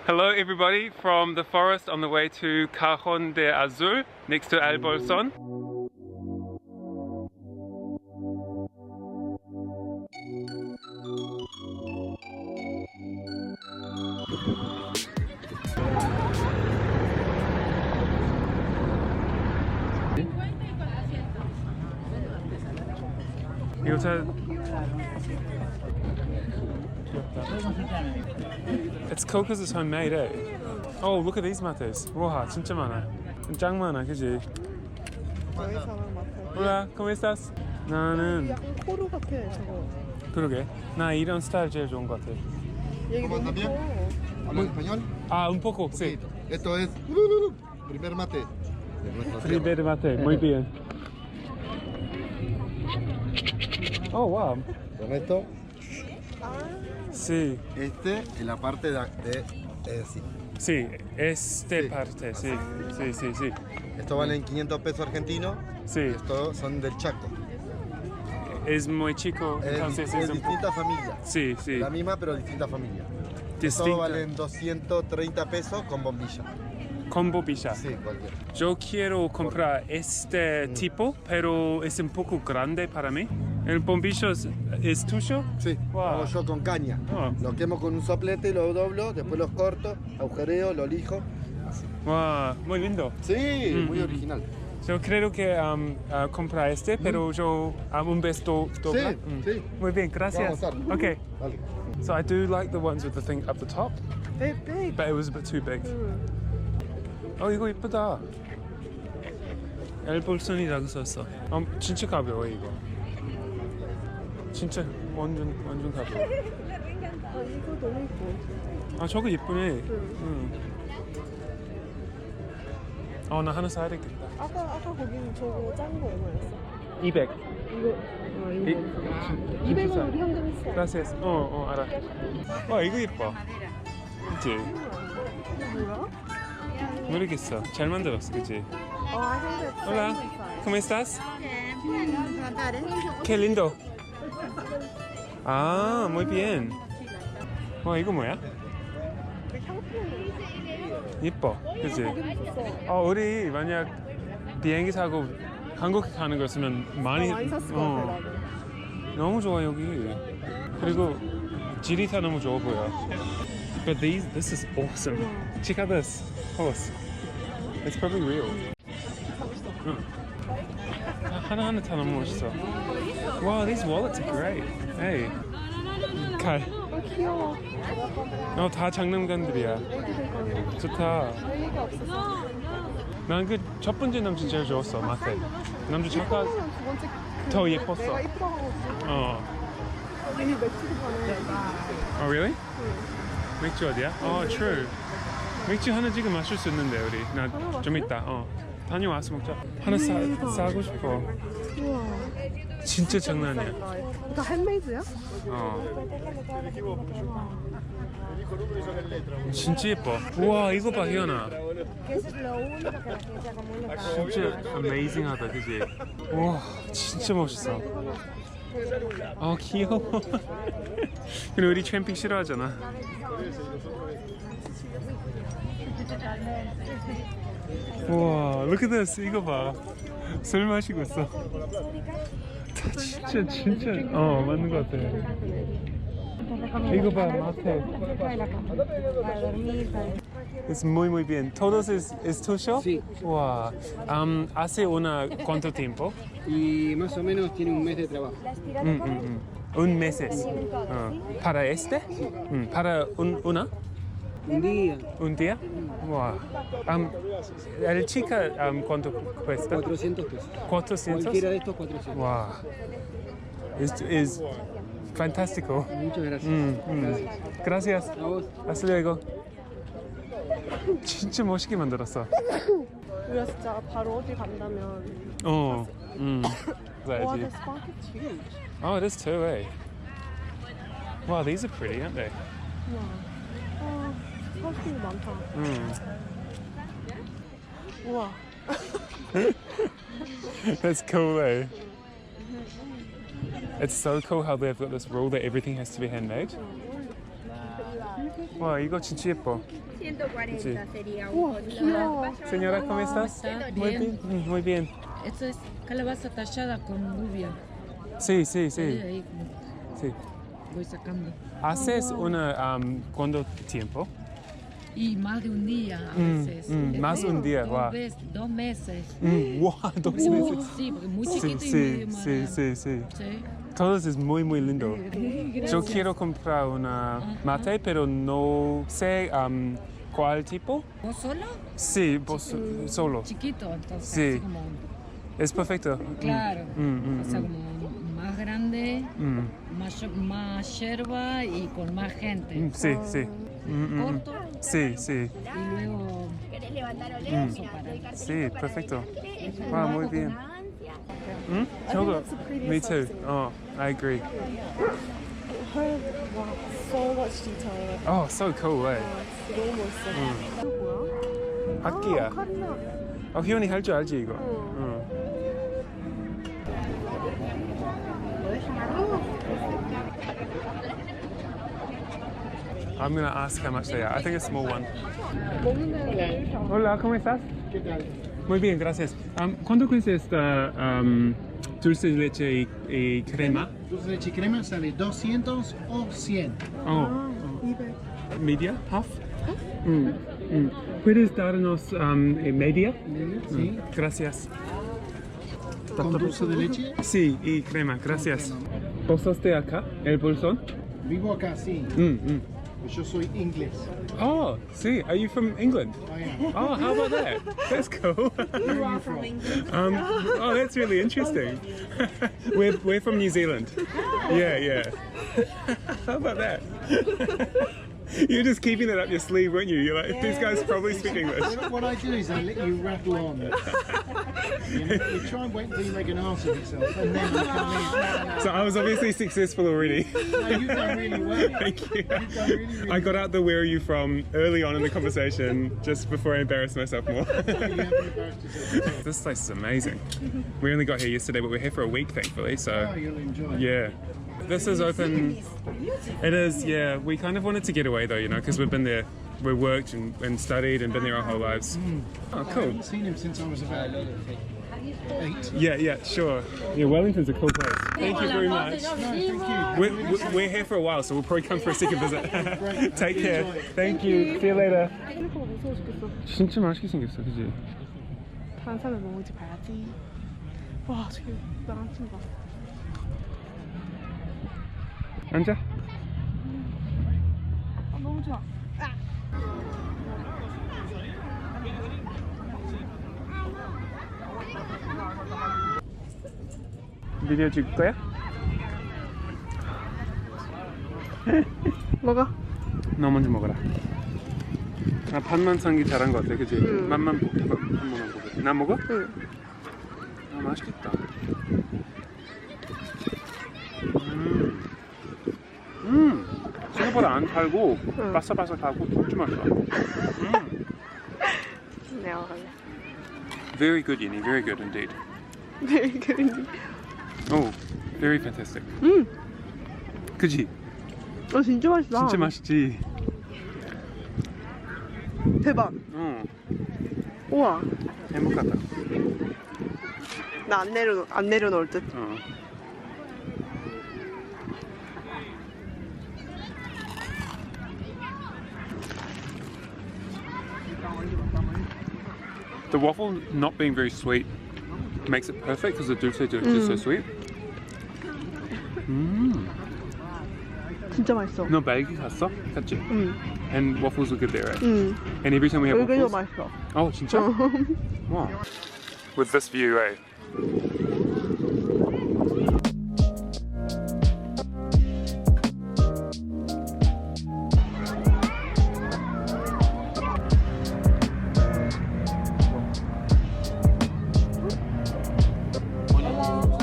Hello everybody from the forest on the way to Cajon de Azul next to El Bolson. 이거 잘 It's cool because it's homemade, eh? Oh, look at these mates. 와, 진짜 많아. 짱 많아, 그지? Hola, ¿cómo estás? 나는 약간 코루 같아, 저거. 그러게. 나 이런 스타일 제일 좋은 것 같아. 얘기 너무 también? 커. ¿Hablan español? Ah, un poco, sí. Esto es primer mate de nuestra tierra. Primer mate, muy bien. Oh, wow. Con esto, Sí, en la parte sí. sí, este parte, sí, sí, sí, sí. Esto valen 500 pesos argentinos. Sí, Estos son del Chaco. es muy chico, entonces Es es un poco... distintas familias. Sí, sí. La misma, pero distintas familias. Estos Distinta. valen 230 pesos con bombilla. Combo bicha. Sí, cualquiera. Yo quiero comprar este tipo, pero es un poco grande para mí. ¿El bombillo es tuyo? Sí, Wow. hago yo con caña. Oh. Lo quemo con un soplete, lo doblo, después los corto, agujereo, lo lijo. Wow, muy lindo. Sí, muy original. Yo creo que comprar este, pero yo un vez dobla. sí. Muy bien, gracias. Vamos a hacer. Okay. Vale. So I do like the ones with the thing up the top, Big, big. but it was a bit too big. 이거 이쁘다. 엘볼슨이라고 썼어. 진짜 가벼워 이거. 진짜 완전 가벼워. 이거 너무 이뻐. 저거 예쁘네. 나 하나 사야 되겠다. 아까 거기는 저거 작은 거 얼마였어? 200. 이거 200원 우리 현금했어. Gracias. 알아. 와, 이거 예뻐. 그치? 이거 뭐야? 모르겠어. 잘 만들었어, 그치? I think that's Hola, 75. ¿cómo estás? Qué lindo. Ah, muy bien. 와, 이거 뭐야? 그 향품. 예뻐, 그치? 거기 있었어. 우리 만약 비행기 타고 한국 가는 거였으면 많이 샀을 것 같아, 나도. 너무 좋아 여기. 그리고 질이 다 너무 좋아 보여. But this is awesome. Check out this horse. It's probably real. 하나하나 다 너무 멋있어. Wow, these wallets are great. Hey. 칼. 귀여워. 다 장난감들이야. 좋다. 얘가 없었어. 난 그 첫 번째 남자 제일 좋았어, 마태. 남자 잠깐 두 번째 더 예뻤어. 내가 이쁘다고 하고 여기 맥주도 파네. Oh, really? 맥주 어디야? True. 맥주 하나 지금 마실 수 있는데 우리. 나 좀 이따. 다녀와서 먹자. 하나 사고 싶어. 우와. 진짜 장난 아니야. 다 핸메이드야? 진짜 예뻐. 우와, 이거 봐, 희연아. 진짜 어메이징하다, 그지? 우와, 진짜 멋있어. 귀여워. 근데 우리 캠핑 싫어하잖아. 우와, look at this. 이거 봐. 술 마시고 있어. 진짜 맞는 것 같아. 이거 봐, 마태. Es muy bien. ¿Todos es tuyo? Sí. Wow. ¿Hace cuánto tiempo? Y más o menos tiene un mes de trabajo. Un mes. ¿Para este? ¿Para una? Un día, ¿Un día? Wow. ¿El chica cuánto cuesta? 400 pesos. 400? Cualquiera de estos 400. Wow. Es fantástico. Muchas gracias. Gracias. A vos. Hasta luego. 진짜 멋있게 만들었어. 우리가 진짜 바로 어디 간다면 와, 와, this market's huge. Oh, it is too, eh? Wow, these are pretty, aren't they? 우와. 사실 많다. 우와. That's cool, eh? It's so cool how they've got this rule that everything has to be handmade. 와, 이거 진짜 예뻐. 140 Sí. sería 우와, un 귀여워. Señora, ¿cómo estás? Muy bien. Muy bien. Esto es calabaza tallada con lluvia. Sí, sí, Ahí, sí. ahí, como Sí. voy sacando. ¿Haces una cuánto tiempo? Y más de un día a veces. Más un día, wow. 2 meses. Wow, 2 meses. Sí, porque muy Sí, chiquito y sí, medio más sí, grande. sí, sí. Sí. Todos es muy, muy lindo. Gracias. Yo quiero comprar una mate, pero no sé cuál tipo. ¿Vos solo? Sí, vos solo. Chiquito, entonces. Sí. Así como, Es perfecto. claro. O sea, como más grande, más yerba y con más gente. Sí, sí. Corto Sí, sí. y luego ¿Querés levantar oleo? Mm. Mira, doy cartelito Sí, para perfecto. adelante. Wow, muy bien. 저도. that's the prettiest Me too. I've seen. Oh, I agree. Her, wow, so much detail. Oh, so cool, eh? 너무 멋있어. 이거 뭐야? 악기야. 카리나. 희원이 할 줄 알지 이거? 응. I'm gonna ask how much they are. I think a small one. 먹는 데는 Hola, ¿cómo estás? ¿Qué tal? Muy bien, gracias. ¿Cuánto cuesta esta dulce de leche y crema? Dulce de leche y crema sale 200 o 100. Oh, 200. media, half. ¿Puedes darnos media? Sí. Gracias. ¿Con dulce de leche? Sí, y crema, gracias. ¿Vos sos de acá, el Bolsón? Vivo acá, sí. Yo soy inglés. Oh, sí. Are you from England? I am. Oh, how about that? That's cool. Where are you from? Oh, that's really interesting. we're from New Zealand. Yeah. How about that? You're just keeping it up your sleeve, weren't you? You're like, these guys probably speak English. What I do is I let you rattle on. You try and wait until you make an ass of yourself, and then you come in. So I was obviously successful already. No, you've done really well. Thank you. You've done really I got out the where are you from early on in the conversation, just before I embarrassed myself more. well. You haven't embarrassed yourself. This place is amazing. We only got here yesterday, but we're here for a week, thankfully. So Oh, you'll enjoy it. yeah. This is open. It is, yeah. We kind of wanted to get away though, you know, because we've been there, we worked and studied and been there our whole lives. Oh, I cool. haven't seen him since I was about 8. Yeah, sure. Yeah, Wellington's a cool place. Thank you very much. No, thank you. We're here for a while, so we'll probably come for a second visit. Great. Take care. Enjoy it. Thank you. See you later. 캘리퍼가 무서워 죽겠어. 진짜 맛있게 생겼어, 그지? 탄산을 먹은지 봐야지. 와, 저기 나랑 친구 봐. 앉아. 아, 너무 좋아. 비디오 찍을 거야? 먹어. 너 먼저 먹어라. 아, 반만 산게 잘한 것 같아, 그지? 맛만 보고, 한 번만 보고. 나 먹어? 응. 아, 맛있겠다. 생각보다 안 달고 바삭바삭하고 진짜 맛있어. 내가 갈래. Very good, Yini. Very good indeed. 네, 그린지. Oh, very fantastic. 그지? 진짜 맛있다. 진짜 맛있지. 대박. 우와. 행복하다. 나 안 내려놓을 듯. The waffle not being very sweet makes it perfect because the dulce is just so sweet. 진짜 맛있어. 너 말기 갔어? 갔지? 응. And waffles were good there, right? 응. And every time we have 여기도 waffles. 맛있어. Oh, 진짜? Wow. With this view, eh?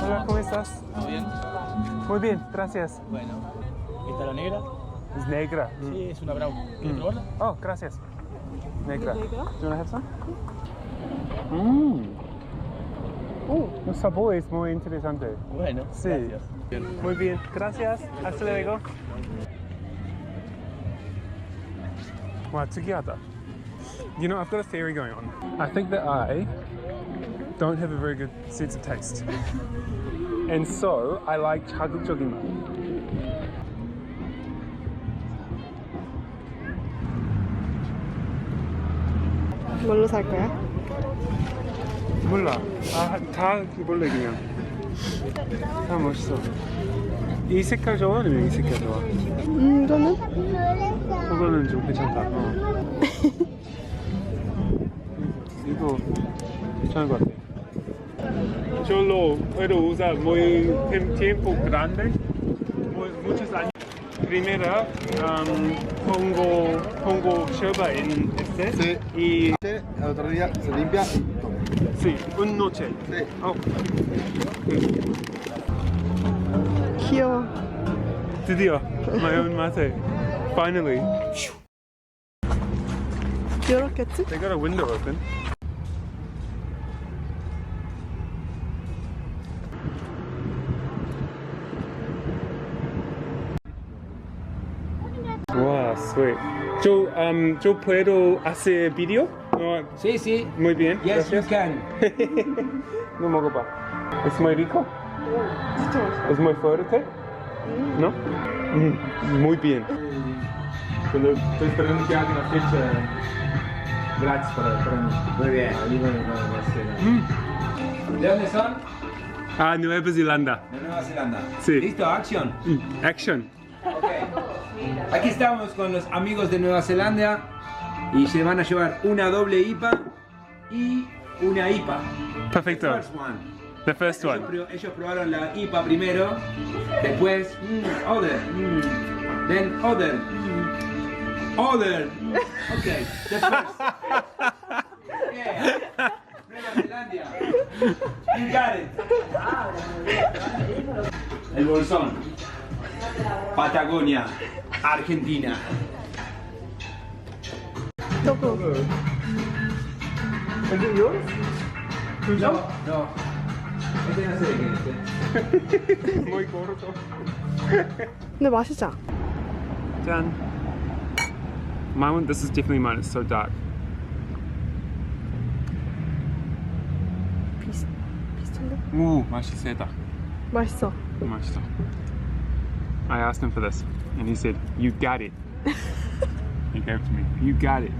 Hola, ¿cómo estás? ¿Todo bien? Muy bien, gracias. Bueno. ¿Esta la negra? Es negra. Sí, es una brown. ¿Quieres probarla? Oh, gracias. Negra. negra? Do you want to have some? El sabor es muy interesante. Bueno, Sí. gracias. Muy bien, gracias. Hasta luego. Wow, 특이하다. You know, I've got a theory going on. I think that I don't have a very good sense of taste. And so, I like 자극적인 맛. 뭘로 살 거야? 몰라. 다 몰라 그냥. 다 멋있어. 이 색깔 좋아? 아니면 이 색깔 좋아? 이거는? 그거는 좀 괜찮다. 이거 괜찮은 것 같아. Solo puedo usar muy tiempo grande, muchos años. Primero pongo yerba en este Sí. y Al otro día se limpia y toma. sí, una noche. Sí. Oh. 귀여워. 드디어 my own mate. Finally. 열었겠지? They got a window open. Wow, sweet. Yo puedo hacer video? No, Sí, sí. muy bien. Yes, you gracias. can. No 먹어봐. Es muy rico. 진짜 맛있어. Es muy fuerte. ¿No? Muy bien. Estoy esperando que hagan la fecha gratis para mí. Muy bien. ¿De dónde son? Ah, Nueva Zelanda. De Nueva Zelanda. Sí. ¿Listo? Action. Action. Ok. Aquí estamos con los amigos de Nueva Zelanda y se van a llevar una doble IPA y una IPA. Perfecto. First one. The first one. Ellos probaron la IPA primero, después other, then other, other. Okay, the first. Yeah. Nueva Zelanda. You got it. El Bolsón. Patagonia, Argentina. 조금. Is it yours? No, no. Este no sé de quién es. Muy corto. 근데 맛있지 않아? Done. My one, this is definitely mine, it's so dark. 비슷한데? Ooh, 맛이 세다. 맛있어. 맛있어. I asked him for this, and he said, "You got it." He gave it to me. You got it.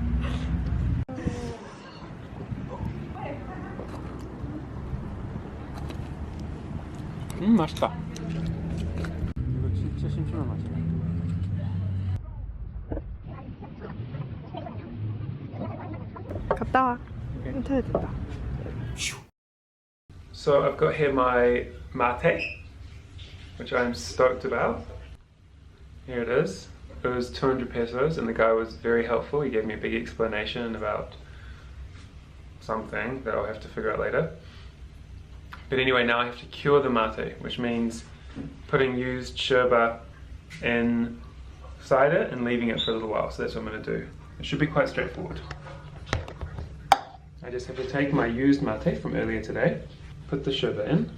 맛있다. 이거 진짜 심심한 맛이야. 갔다 와. 인터넷 된다. So I've got here my mate, which I'm stoked about. Here it is. It was 200 pesos and the guy was very helpful. He gave me a big explanation about something that I'll have to figure out later. But anyway, now I have to cure the mate, which means putting used yerba inside it and leaving it for a little while. So that's what I'm going to do. It should be quite straightforward. I just have to take my used mate from earlier today, put the yerba in.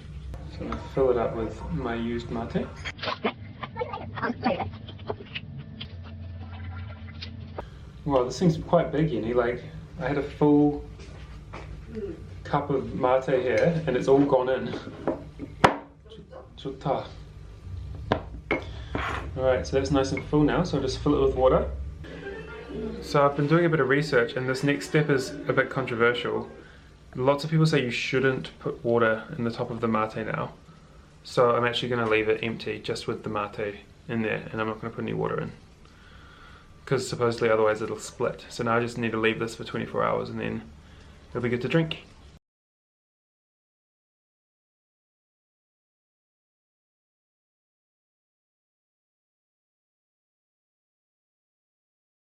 So I'm going to fill it up with my used mate. Wow, this thing's quite big, Yenny. Like, I had a full cup of mate here, and it's all gone in. 좋다. Alright, so that's nice and full now, so I'll just fill it with water. So I've been doing a bit of research, and this next step is a bit controversial. Lots of people say you shouldn't put water in the top of the mate now. So I'm actually going to leave it empty, just with the mate in there, and I'm not going to put any water in. Because supposedly otherwise it'll split. So now I just need to leave this for 24 hours and then it'll be good to drink.